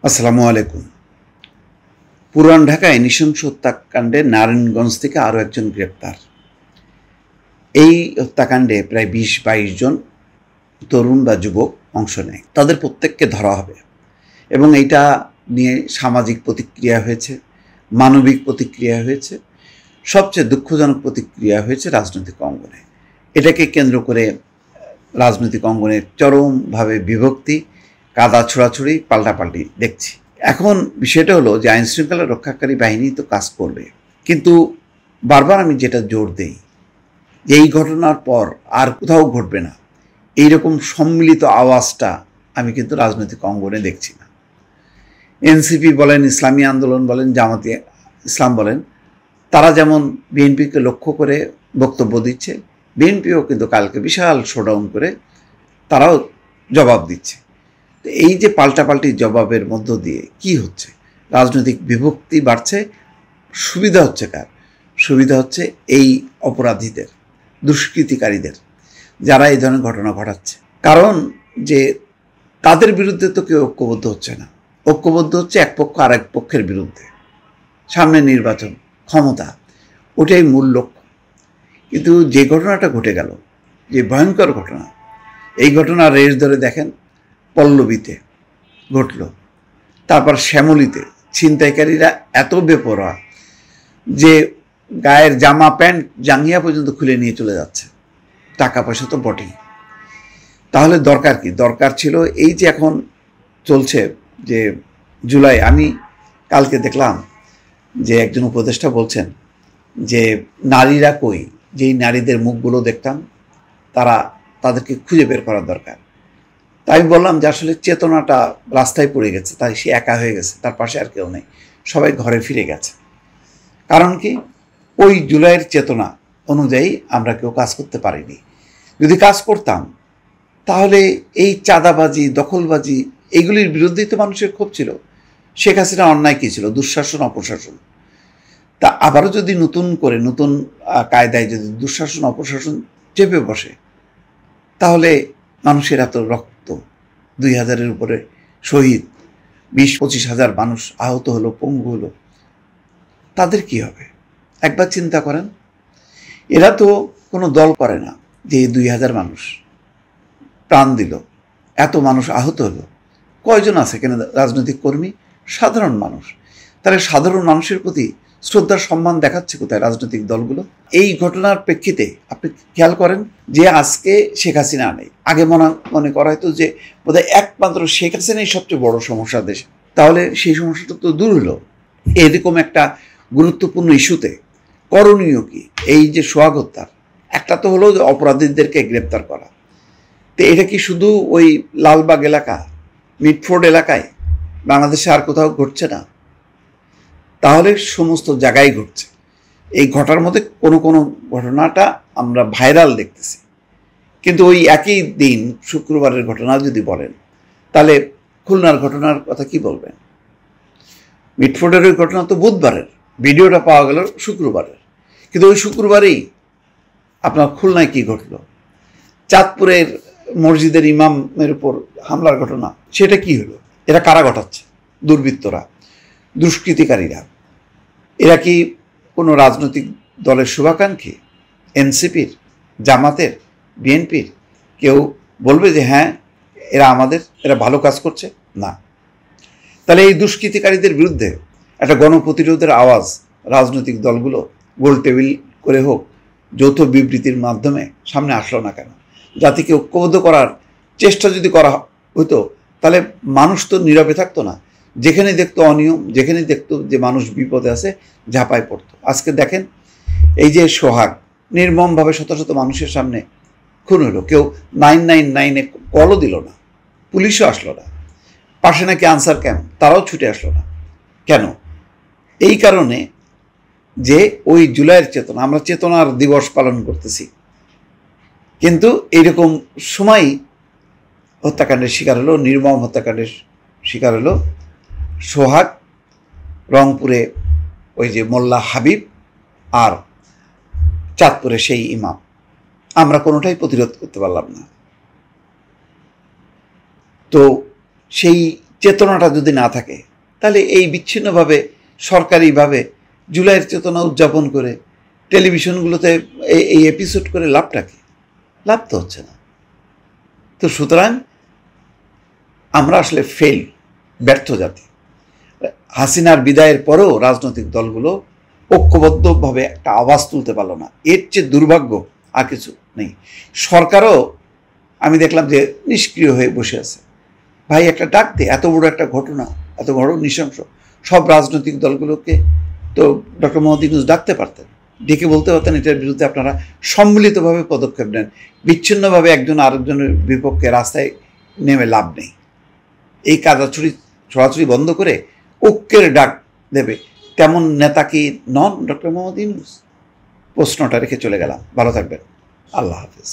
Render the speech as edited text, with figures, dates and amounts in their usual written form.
আসসালামু আলাইকুম। পুরান ঢাকায় নৃশংস হত্যাকাণ্ডে নারায়ণগঞ্জ থেকে আরও একজন গ্রেপ্তার। এই হত্যাকাণ্ডে প্রায় ২০-২২ জন তরুণ বা যুবক অংশ নেয়। তাদের প্রত্যেককে ধরা হবে এবং এইটা নিয়ে সামাজিক প্রতিক্রিয়া হয়েছে, মানবিক প্রতিক্রিয়া হয়েছে, সবচেয়ে দুঃখজনক প্রতিক্রিয়া হয়েছে রাজনৈতিক অঙ্গনে। এটাকে কেন্দ্র করে রাজনৈতিক অঙ্গনের চরমভাবে বিভক্তি, কাদা ছোড়াছুড়ি, পাল্টাপাল্টি দেখছি। এখন বিষয়টা হলো যে আইনশৃঙ্খলা রক্ষাকারী বাহিনী তো কাজ করবে, কিন্তু বারবার আমি যেটা জোর দেই যে এই ঘটনার পর আর কোথাও ঘটবে না, এইরকম সম্মিলিত আওয়াজটা আমি কিন্তু রাজনৈতিক অঙ্গনে দেখছি না। এনসিপি বলেন, ইসলামী আন্দোলন বলেন, জামাতে ইসলাম বলেন, তারা যেমন বিএনপিকে লক্ষ্য করে বক্তব্য দিচ্ছে, বিএনপিও কিন্তু কালকে বিশাল শোডাউন করে তারাও জবাব দিচ্ছে। তো এই যে পাল্টাপাল্টি জবাবের মধ্য দিয়ে কি হচ্ছে? রাজনৈতিক বিভক্তি বাড়ছে। সুবিধা হচ্ছে কার? সুবিধা হচ্ছে এই অপরাধীদের, দুষ্কৃতিকারীদের, যারা এই ধরনের ঘটনা ঘটাচ্ছে। কারণ যে তাদের বিরুদ্ধে তো কেউ ঐক্যবদ্ধ হচ্ছে না, ঐক্যবদ্ধ হচ্ছে এক পক্ষ আর এক পক্ষের বিরুদ্ধে। সামনে নির্বাচন, ক্ষমতা, ওটাই মূল লক্ষ্য। কিন্তু যে ঘটনাটা ঘটে গেল, যে ভয়ঙ্কর ঘটনা, এই ঘটনার রেশ ধরে দেখেন পল্লবীতে ঘটল, তারপর শ্যামলীতে ছিনতাইকারীরা এত বেপরোয়া যে গায়ের জামা প্যান্ট জাঙ্গিয়া পর্যন্ত খুলে নিয়ে চলে যাচ্ছে। টাকা পয়সা তো বটেই। তাহলে দরকার কি? দরকার ছিল এই যে এখন চলছে যে জুলাই, আমি কালকে দেখলাম যে একজন উপদেষ্টা বলছেন যে নারীরা কই, যেই নারীদের মুখগুলো দেখতাম তাদেরকে খুঁজে বের করার দরকার। তাই আমি বললাম যে আসলে চেতনাটা রাস্তায় পড়ে গেছে, তাই সে একা হয়ে গেছে, তার পাশে আর কেউ নেই, সবাই ঘরে ফিরে গেছে। কারণ কি? ওই জুলাইয়ের চেতনা অনুযায়ী আমরা কেউ কাজ করতে পারিনি। যদি কাজ করতাম তাহলে এই চাঁদাবাজি, দখলবাজি, এইগুলির বিরুদ্ধেই তো মানুষের ক্ষোভ ছিল। শেখ হাসিনা অন্যায় কী ছিল? দুঃশাসন, অপশাসন। তা আবারও যদি নতুন করে নতুন কায়দায় যদি দুঃশাসন, অপশাসন চেপে বসে, তাহলে মানুষের এত রক্ত, ২,০০০-এর উপরে শহীদ, ২০-২৫ হাজার মানুষ আহত হলো, পঙ্গু হলো, তাদের কি হবে? একবার চিন্তা করেন। এরা তো কোনো দল করে না যে ২,০০০ মানুষ প্রাণ দিল, এত মানুষ আহত হলো। কয়জন আছে কেন রাজনৈতিক কর্মী? সাধারণ মানুষ। তাহলে সাধারণ মানুষের প্রতি শ্রদ্ধা সম্মান দেখাচ্ছে কোথায় রাজনৈতিক দলগুলো? এই ঘটনার প্রেক্ষিতে আপনি খেয়াল করেন যে আজকে শেখ হাসিনা নেই। আগে মনে করা হয়তো যে বোধহয় একমাত্র শেখ হাসিনাই সবচেয়ে বড় সমস্যা দেশে। তাহলে সেই সমস্যাটা তো দূর হলো। এরকম একটা গুরুত্বপূর্ণ ইস্যুতে করণীয় কি? এই যে সোহাগ হত্যার একটা তো হলো অপরাধীদেরকে গ্রেপ্তার করা। তো এটা কি শুধু ওই লালবাগ এলাকা, মিটফোর্ড এলাকায়, বাংলাদেশে আর কোথাও ঘটছে না? তাহলে সমস্ত জায়গায় ঘটছে। এই ঘটার মধ্যে কোনো কোনো ঘটনাটা আমরা ভাইরাল দেখতেছি, কিন্তু ওই একই দিন শুক্রবারের ঘটনা যদি বলেন, তাহলে খুলনার ঘটনার কথা কি বলবেন? মিটফোর্ডের ওই ঘটনা তো বুধবারের, ভিডিওটা পাওয়া গেল শুক্রবারের, কিন্তু ওই শুক্রবারেই আপনার খুলনায় কি ঘটলো? চাঁদপুরের মসজিদের ইমামের উপর হামলার ঘটনা, সেটা কি হলো? এরা কারা ঘটাচ্ছে? দুর্বৃত্তরা, দুষ্কৃতিকারীরা। এরা কি কোনো রাজনৈতিক দলের শুভাকাঙ্ক্ষী? এনসিপির, জামাতের, বিএনপির? কেউ বলবে যে হ্যাঁ এরা ভালো কাজ করছে? না। তাহলে এই দুষ্কৃতিকারীদের বিরুদ্ধে একটা গণপ্রতিরোধের আওয়াজ রাজনৈতিক দলগুলো গোল টেবিল করে হোক, যৌথ বিবৃতির মাধ্যমে সামনে আসলো না কেন? জাতিকে ঐক্যবদ্ধ করার চেষ্টা যদি করা হতো, তাহলে মানুষ তো নীরবে থাকতো না। যেখানে দেখতো অনিয়ম, যেখানে দেখতো যে মানুষ বিপদে আছে, ঝাঁপায় পড়তো। আজকে দেখেন এই যে সোহাগ, নির্মমভাবে শত শত মানুষের সামনে খুন হলো, কেউ 999-এ কলও দিল না, পুলিশও আসলো না, পাশে নাকি আনসার ক্যাম্প, তারাও ছুটে আসলো না। কেন? এই কারণে যে ওই জুলাইয়ের চেতনা, আমরা চেতনার দিবস পালন করতেছি, কিন্তু এইরকম সময়ই হত্যাকাণ্ডের শিকার হলো, নির্মম হত্যাকাণ্ডের শিকার হলো সোহাগ, রংপুরে ওই যে মোল্লা হাবিব, আর চাঁদপুরে সেই ইমাম। আমরা কোনোটাই প্রতিরোধ করতে পারলাম না। তো সেই চেতনাটা যদি না থাকে, তাহলে এই বিচ্ছিন্নভাবে সরকারিভাবে জুলাইয়ের চেতনা উদযাপন করে টেলিভিশনগুলোতে এই এপিসোড করে লাভটা কি? লাভ তো হচ্ছে না। তো সুতরাং আমরা আসলে ব্যর্থ জাতি। হাসিনার বিদায়ের পরেও রাজনৈতিক দলগুলো ঐক্যবদ্ধভাবে একটা আওয়াজ তুলতে পারলো না। এর চেয়ে দুর্ভাগ্য আর কিছু নেই। সরকারও আমি দেখলাম যে নিষ্ক্রিয় হয়ে বসে আছে। ভাই একটা ডাক দে, এত বড় একটা ঘটনা, এত বড় নৃশংস, সব রাজনৈতিক দলগুলোকে তো ডক্টর মোহাম্মদ ইউনূস ডাকতে পারতেন, ডেকে বলতে পারতেন এটার বিরুদ্ধে আপনারা সম্মিলিতভাবে পদক্ষেপ নেন, বিচ্ছিন্নভাবে একজন আরেকজনের বিপক্ষে রাস্তায় নেমে লাভ নেই। এই ছড়াছড়ি বন্ধ করে ঐক্যের ডাক দেবে, তেমন নেতা কি নন ডক্টর মোহাম্মদ ইউনূস? প্রশ্নটা রেখে চলে গেলাম। ভালো থাকবেন। আল্লাহ হাফিজ।